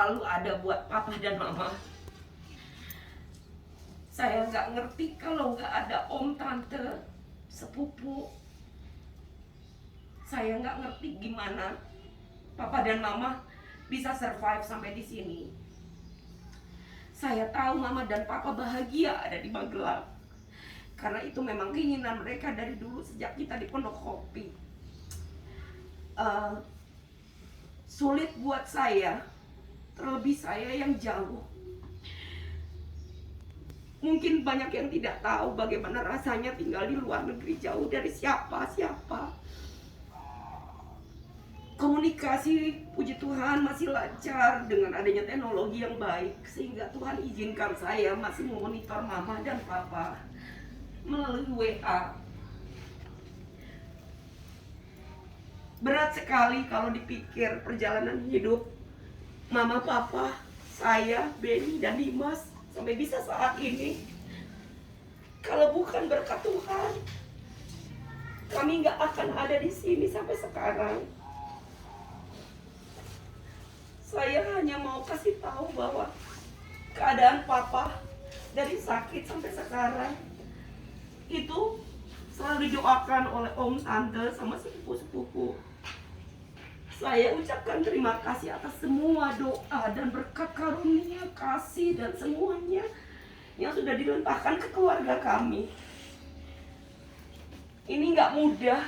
selalu ada buat papa dan mama. Saya nggak ngerti kalau nggak ada om, tante, sepupu. Saya nggak ngerti gimana papa dan mama bisa survive sampai di sini. Saya tahu mama dan papa bahagia ada di Magelang, karena itu memang keinginan mereka dari dulu sejak kita di Pondok Kopi. Sulit buat saya, terlebih saya yang jauh. Mungkin banyak yang tidak tahu bagaimana rasanya tinggal di luar negeri jauh dari siapa-siapa. Komunikasi, puji Tuhan, masih lancar dengan adanya teknologi yang baik, sehingga Tuhan izinkan saya masih memonitor mama dan papa melalui WA. Berat sekali kalau dipikir perjalanan hidup mama, papa, saya, Benny, dan Dimas sampai bisa saat ini. Kalau bukan berkat Tuhan, kami nggak akan ada di sini sampai sekarang. Saya hanya mau kasih tahu bahwa keadaan papa dari sakit sampai sekarang itu selalu didoakan oleh om, tante, sama sepupu-sepupu. Saya ucapkan terima kasih atas semua doa dan berkat karunia, kasih, dan semuanya yang sudah dilimpahkan ke keluarga kami. Ini nggak mudah,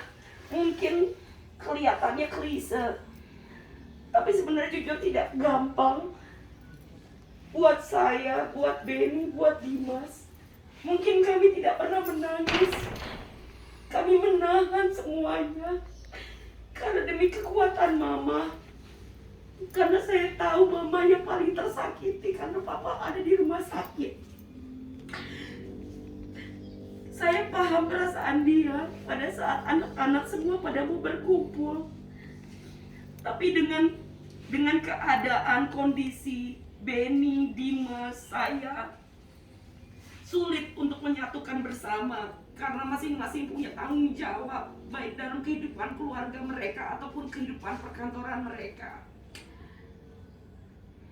mungkin kelihatannya klise, tapi sebenarnya juga tidak gampang. Buat saya, buat Benny, buat Dimas, mungkin kami tidak pernah menangis. Kami menahan semuanya karena demi kekuatan mama. Karena saya tahu mama yang paling tersakiti karena papa ada di rumah sakit. Saya paham perasaan dia pada saat anak-anak semua pada mau berkumpul. Tapi dengan keadaan kondisi Benny, Dimas, saya sulit untuk menyatukan bersama karena masing-masing punya tanggung jawab baik dalam kehidupan keluarga mereka ataupun kehidupan perkantoran mereka.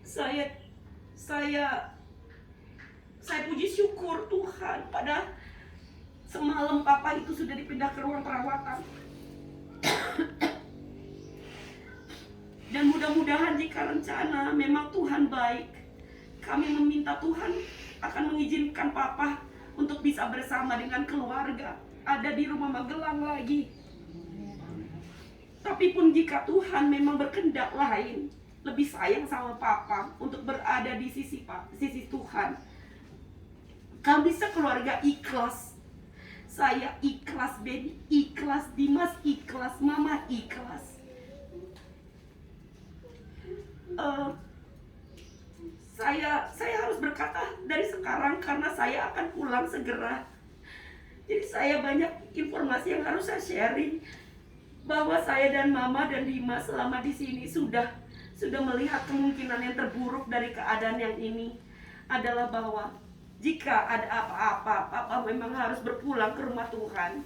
Saya puji syukur Tuhan pada semalam papa itu sudah dipindah ke ruang perawatan. Dan mudah-mudahan jika rencana memang Tuhan baik, kami meminta Tuhan akan mengizinkan papa untuk bisa bersama dengan keluarga ada di rumah Magelang lagi. Tapi pun jika Tuhan memang berkehendak lain, lebih sayang sama papa untuk berada di sisi Tuhan, kami sekeluarga ikhlas. Saya ikhlas, Benny ikhlas, Dimas ikhlas, mama ikhlas. Saya harus berkata dari sekarang karena saya akan pulang segera. Jadi saya banyak informasi yang harus saya sharing, bahwa saya dan mama dan Dimas selama di sini sudah melihat kemungkinan yang terburuk dari keadaan yang ini adalah bahwa jika ada apa-apa, papa memang harus berpulang ke rumah Tuhan.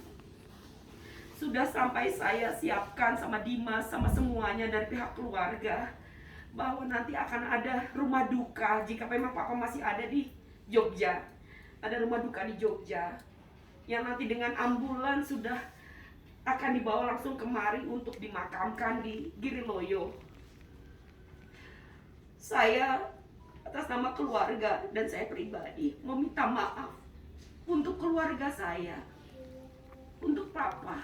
Sudah sampai saya siapkan sama Dimas, sama semuanya dari pihak keluarga, bahwa nanti akan ada rumah duka jika memang papa masih ada di Jogja. Ada rumah duka di Jogja yang nanti dengan ambulans sudah akan dibawa langsung kemari untuk dimakamkan di Giriloyo. Saya atas nama keluarga dan saya pribadi meminta maaf untuk keluarga saya, untuk papa,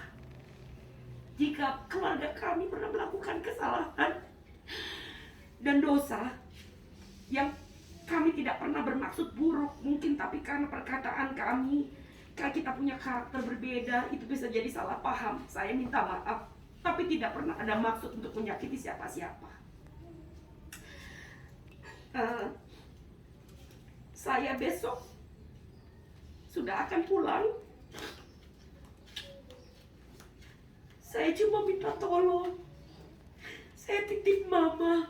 jika keluarga kami pernah melakukan kesalahan dan dosa yang kami tidak pernah bermaksud buruk mungkin, tapi karena perkataan kami, karena kita punya karakter berbeda, itu bisa jadi salah paham. Saya minta maaf, tapi tidak pernah ada maksud untuk menyakiti siapa-siapa. Saya besok sudah akan pulang. Saya cuma minta tolong, saya titip mama,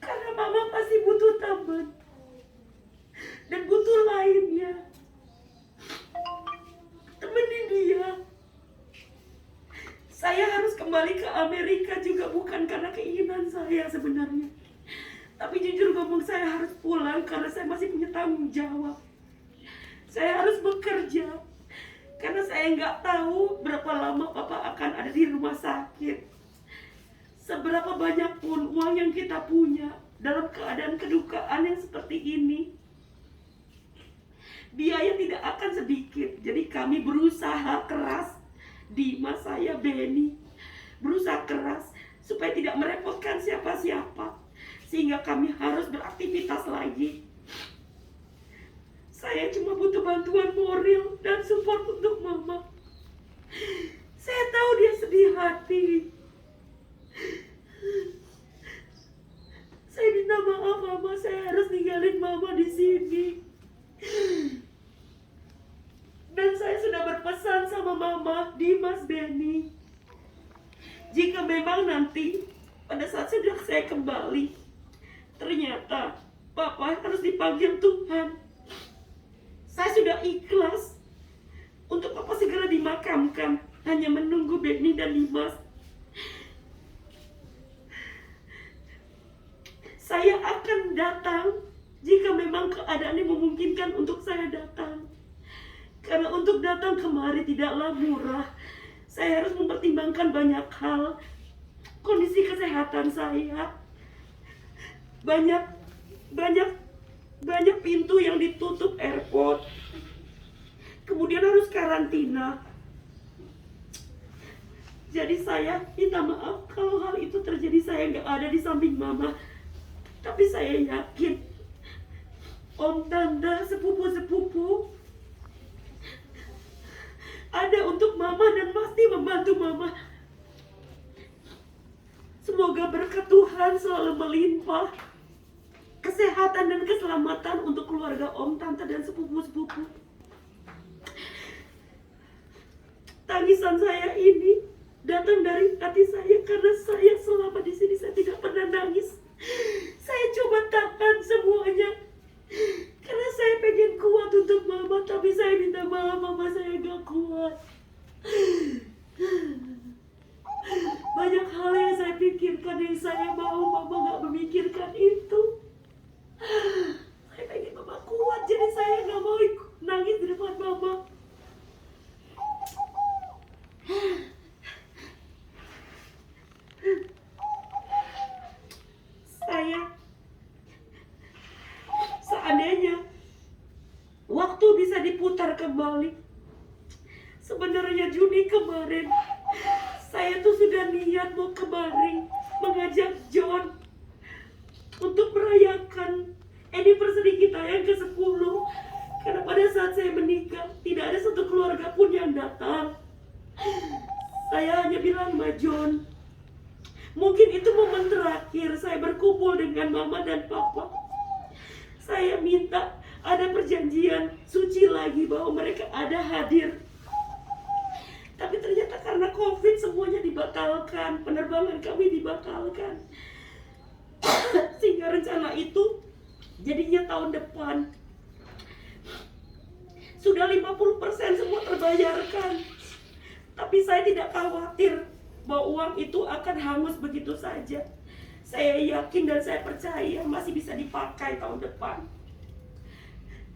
karena mama pasti butuh teman dan butuh lainnya. Temenin dia. Saya harus kembali ke Amerika juga bukan karena keinginan saya sebenarnya. sebenarnya. Tapi jujur ngomong, saya harus pulang karena saya masih punya tanggung jawab. Saya harus bekerja karena saya nggak tahu berapa lama Papa akan ada di rumah sakit. Seberapa banyak pun uang yang kita punya dalam keadaan kedukaan yang seperti ini, biaya tidak akan sedikit. Jadi kami berusaha keras, Dimas, saya, Benny, berusaha keras supaya tidak merepotkan siapa-siapa, sehingga kami harus beraktivitas lagi. Saya cuma butuh bantuan moral dan support untuk Mama. Saya tahu dia sedih hati. Saya minta maaf Mama, saya harus ninggalin Mama di sini. Dan saya sudah berpesan sama Mama, Dimas, Benny, jika memang nanti pada saat sudah saya kembali, ternyata Papa harus dipanggil Tuhan, saya sudah ikhlas untuk Papa segera dimakamkan, hanya menunggu Benny dan Dimas. Saya akan datang jika memang keadaannya memungkinkan untuk saya datang. Karena untuk datang kemari tidaklah murah. Saya harus mempertimbangkan banyak hal. Kondisi kesehatan saya, banyak pintu yang ditutup airport. Kemudian harus karantina. Jadi saya minta maaf kalau hal itu terjadi, saya nggak ada di samping Mama. Tapi saya yakin Om, Tante, sepupu-sepupu ada untuk Mama dan pasti membantu Mama. Semoga berkat Tuhan selalu melimpah kesehatan dan keselamatan untuk keluarga Om, Tante, dan sepupu-sepupu. Tangisan saya ini datang dari hati saya karena saya selama di sini saya tidak pernah nangis. Saya coba tahan semuanya karena saya pengen kuat untuk Mama, tapi saya minta maaf Mama, saya gak kuat. Banyak hal yang saya pikirkan yang saya mau Mama gak memikirkan itu. Saya pengen Mama kuat, jadi saya gak mau nangis di depan Mama. Saya seandainya waktu bisa diputar kembali, sebenarnya Juni kemarin saya tuh sudah niat mau kemari mengajak John untuk merayakan anniversary kita yang ke-10. Karena pada saat saya menikah tidak ada satu keluarga pun yang datang. Saya hanya bilang sama John, mungkin itu momen terakhir saya berkumpul dengan Mama dan Papa. Saya minta ada perjanjian suci lagi bahwa mereka ada hadir. Tapi ternyata karena COVID semuanya dibatalkan, penerbangan kami dibatalkan. Sehingga rencana itu jadinya tahun depan. Sudah 50% semua terbayarkan. Tapi saya tidak khawatir bahwa uang itu akan hangus begitu saja. Saya yakin dan saya percaya masih bisa dipakai tahun depan.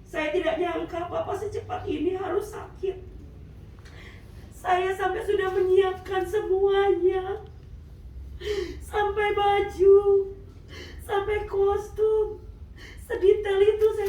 Saya tidak nyangka Papa secepat ini harus sakit. Saya sampai sudah menyiapkan semuanya. Sampai baju, sampai kostum. Sedetail itu saya